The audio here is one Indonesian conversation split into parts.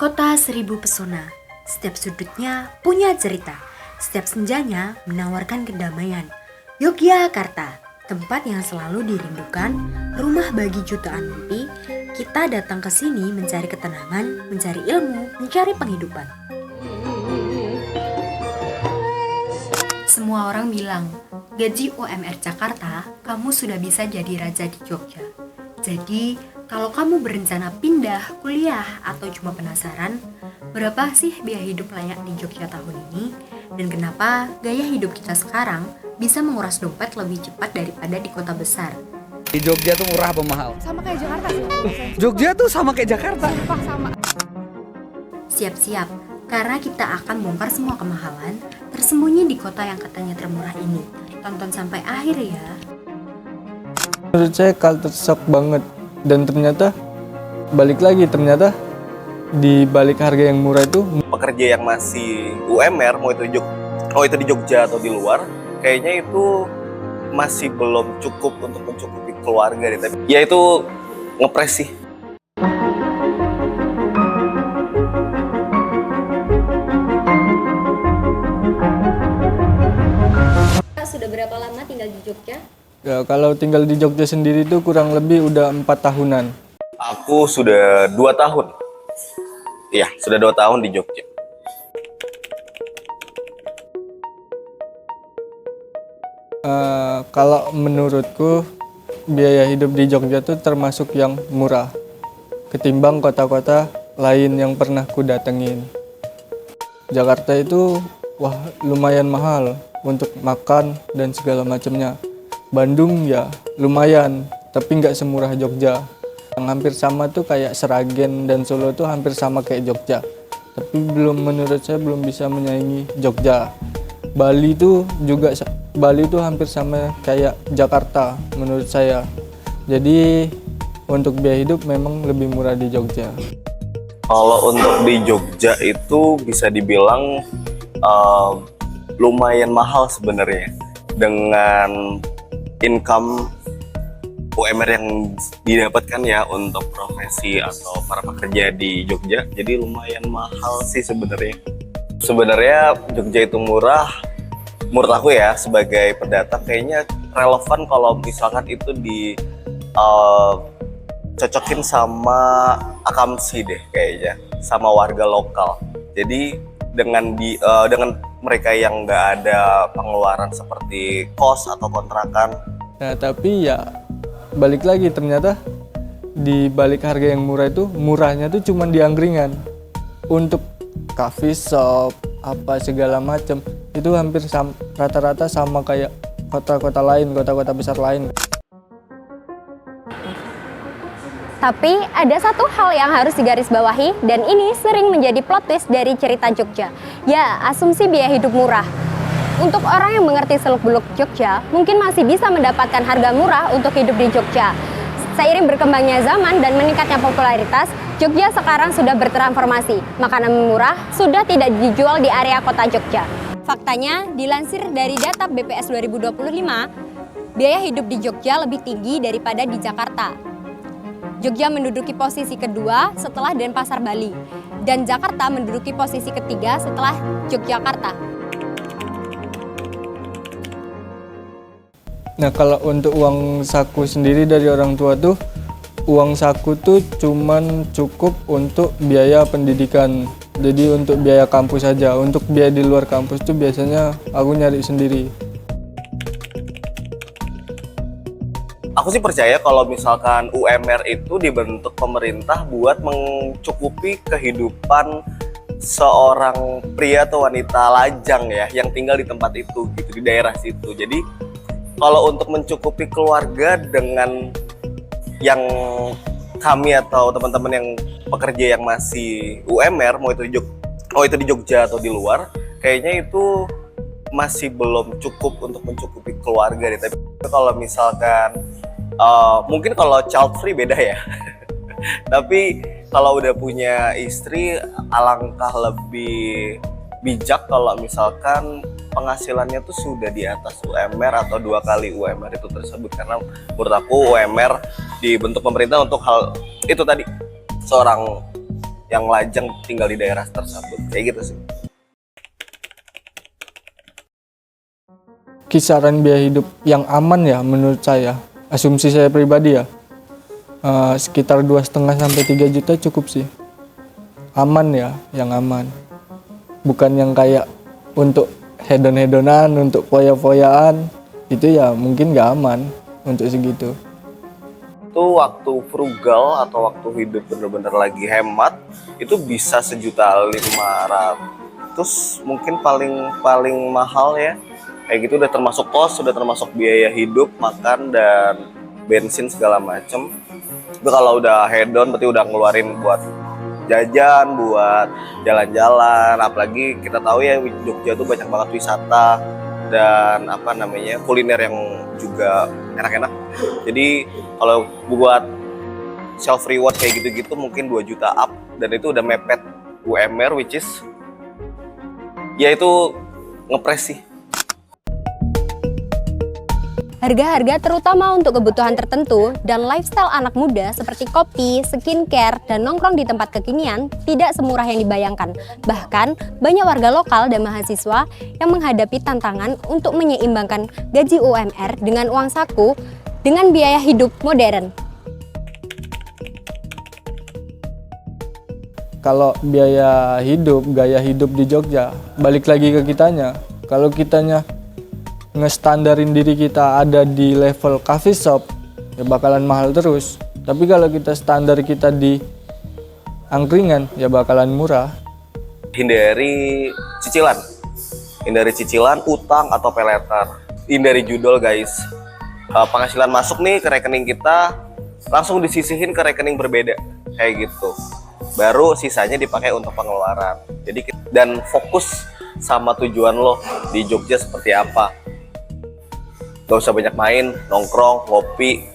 Kota seribu pesona, setiap sudutnya punya cerita, setiap senjanya menawarkan kedamaian. Yogyakarta, tempat yang selalu dirindukan, rumah bagi jutaan mimpi. Kita datang ke sini mencari ketenangan, mencari ilmu, mencari penghidupan. Semua orang bilang, gaji UMR Jakarta, kamu sudah bisa jadi raja di Jogja. Jadi, kalau kamu berencana pindah, kuliah, atau cuma penasaran, berapa sih biaya hidup layak di Jogja tahun ini? Dan kenapa gaya hidup kita sekarang bisa menguras dompet lebih cepat daripada di kota besar? Di Jogja tuh murah apa mahal? Sama kayak Jakarta sih. Jogja tuh sama kayak Jakarta. Sumpah sama. Siap-siap, karena kita akan bongkar semua kemahalan tersembunyi di kota yang katanya termurah ini. Tonton sampai akhir ya. Menurut saya culture shock banget, dan ternyata balik lagi di balik harga yang murah itu pekerja yang masih UMR mau itu di Jogja atau di luar, kayaknya itu masih belum cukup untuk mencukupi keluarga deh. Tapi ya itu ngepres sih. Sudah berapa lama tinggal di Jogja? ya, kalau tinggal di Jogja sendiri itu kurang lebih udah 4 tahunan. Aku sudah 2 tahun. Iya, sudah 2 tahun di Jogja. Kalau menurutku biaya hidup di Jogja tuh termasuk yang murah ketimbang kota-kota lain yang pernah ku datengin. Jakarta itu lumayan mahal untuk makan dan segala macamnya. Bandung ya lumayan, tapi nggak semurah Jogja. Yang hampir sama tuh kayak Seragen dan Solo tuh hampir sama kayak Jogja. Tapi menurut saya belum bisa menyaingi Jogja. Bali tuh hampir sama kayak Jakarta menurut saya. Jadi untuk biaya hidup memang lebih murah di Jogja. Kalau untuk di Jogja itu bisa dibilang lumayan mahal sebenarnya dengan income UMR yang didapatkan ya untuk profesi atau para pekerja di Jogja. Jadi lumayan mahal sih sebenarnya. Sebenarnya Jogja itu murah. Menurut aku ya sebagai pendatang kayaknya relevan kalau misalkan itu cocokin sama akamsi deh kayaknya, sama warga lokal. Jadi dengan mereka yang nggak ada pengeluaran seperti kos atau kontrakan. Nah tapi ya balik lagi, ternyata di balik harga yang murah itu murahnya tuh cuma di angkringan. Untuk coffee shop apa segala macam itu hampir rata-rata sama kayak kota-kota lain, kota-kota besar lain. Tapi ada satu hal yang harus digarisbawahi dan ini sering menjadi plot twist dari cerita Jogja. Ya, asumsi biaya hidup murah. Untuk orang yang mengerti seluk-beluk Jogja, mungkin masih bisa mendapatkan harga murah untuk hidup di Jogja. Seiring berkembangnya zaman dan meningkatnya popularitas, Jogja sekarang sudah bertransformasi. Makanan murah sudah tidak dijual di area kota Jogja. Faktanya, dilansir dari data BPS 2025, biaya hidup di Jogja lebih tinggi daripada di Jakarta. Jogja menduduki posisi kedua setelah Denpasar Bali, dan Jakarta menduduki posisi ketiga setelah Yogyakarta. Nah kalau untuk uang saku sendiri dari orang tua tuh, uang saku tuh cuman cukup untuk biaya pendidikan. Jadi untuk biaya kampus saja, untuk biaya di luar kampus tuh biasanya aku nyari sendiri. Aku sih percaya kalau misalkan UMR itu dibentuk pemerintah buat mencukupi kehidupan seorang pria atau wanita lajang ya yang tinggal di tempat itu gitu, di daerah situ. Jadi kalau untuk mencukupi keluarga dengan yang kami atau teman-teman yang pekerja yang masih UMR mau itu di Jogja atau di luar, kayaknya itu masih belum cukup untuk mencukupi keluarga deh. Tapi kalau misalkan mungkin kalau child free beda ya. Tapi kalau udah punya istri alangkah lebih bijak kalau misalkan penghasilannya tuh sudah di atas UMR atau 2 kali UMR itu tersebut. Karena menurut aku UMR dibentuk pemerintah untuk hal itu tadi, seorang yang lajang tinggal di daerah tersebut. Kayak gitu sih. Kisaran biaya hidup yang aman ya menurut saya, asumsi saya pribadi ya, sekitar 2,5 sampai 3 juta cukup sih. Aman ya, yang aman. Bukan yang kayak untuk hedon-hedonan, untuk foya-foyaan, itu ya mungkin nggak aman untuk segitu. Itu waktu frugal atau waktu hidup bener-bener lagi hemat, itu bisa 1.500.000. Mungkin paling mahal ya. Kayak gitu udah termasuk kos, sudah termasuk biaya hidup, makan, dan bensin segala macem. Tapi kalau udah hedon berarti udah ngeluarin buat jajan, buat jalan-jalan. Apalagi kita tahu ya Jogja tuh banyak banget wisata dan kuliner yang juga enak-enak. Jadi kalau buat self reward kayak gitu-gitu mungkin 2 juta up, dan itu udah mepet UMR, which is ya itu ngepres sih. Harga-harga terutama untuk kebutuhan tertentu dan lifestyle anak muda seperti kopi, skincare, dan nongkrong di tempat kekinian tidak semurah yang dibayangkan. Bahkan, banyak warga lokal dan mahasiswa yang menghadapi tantangan untuk menyeimbangkan gaji UMR dengan uang saku dengan biaya hidup modern. Kalau biaya hidup, gaya hidup di Jogja, balik lagi ke kitanya. Kalau kitanya ngestandarin diri kita ada di level coffee shop, ya bakalan mahal terus. Tapi kalau kita standar kita di angkringan, ya bakalan murah. Hindari cicilan, utang atau pay later. Hindari judol guys. Penghasilan masuk nih ke rekening kita, langsung disisihin ke rekening berbeda, kayak gitu. Baru sisanya dipakai untuk pengeluaran. Jadi dan fokus sama tujuan lo di Jogja seperti apa. Gak usah banyak main, nongkrong, ngopi.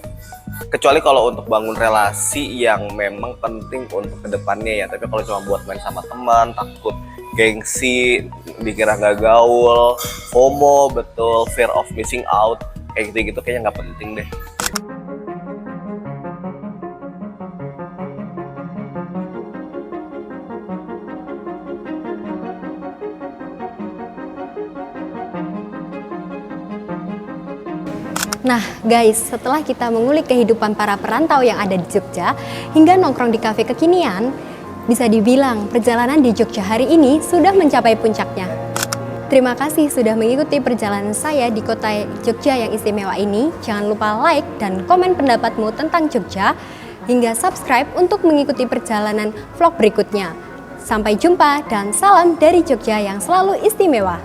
Kecuali kalau untuk bangun relasi yang memang penting untuk kedepannya ya. Tapi kalau cuma buat main sama teman, takut gengsi, dikira nggak gaul, FOMO, betul, fear of missing out, kayak gitu-gitu kayaknya nggak penting deh. Nah guys, setelah kita mengulik kehidupan para perantau yang ada di Jogja hingga nongkrong di kafe kekinian, bisa dibilang perjalanan di Jogja hari ini sudah mencapai puncaknya. Terima kasih sudah mengikuti perjalanan saya di kota Jogja yang istimewa ini. Jangan lupa like dan komen pendapatmu tentang Jogja, hingga subscribe untuk mengikuti perjalanan vlog berikutnya. Sampai jumpa dan salam dari Jogja yang selalu istimewa.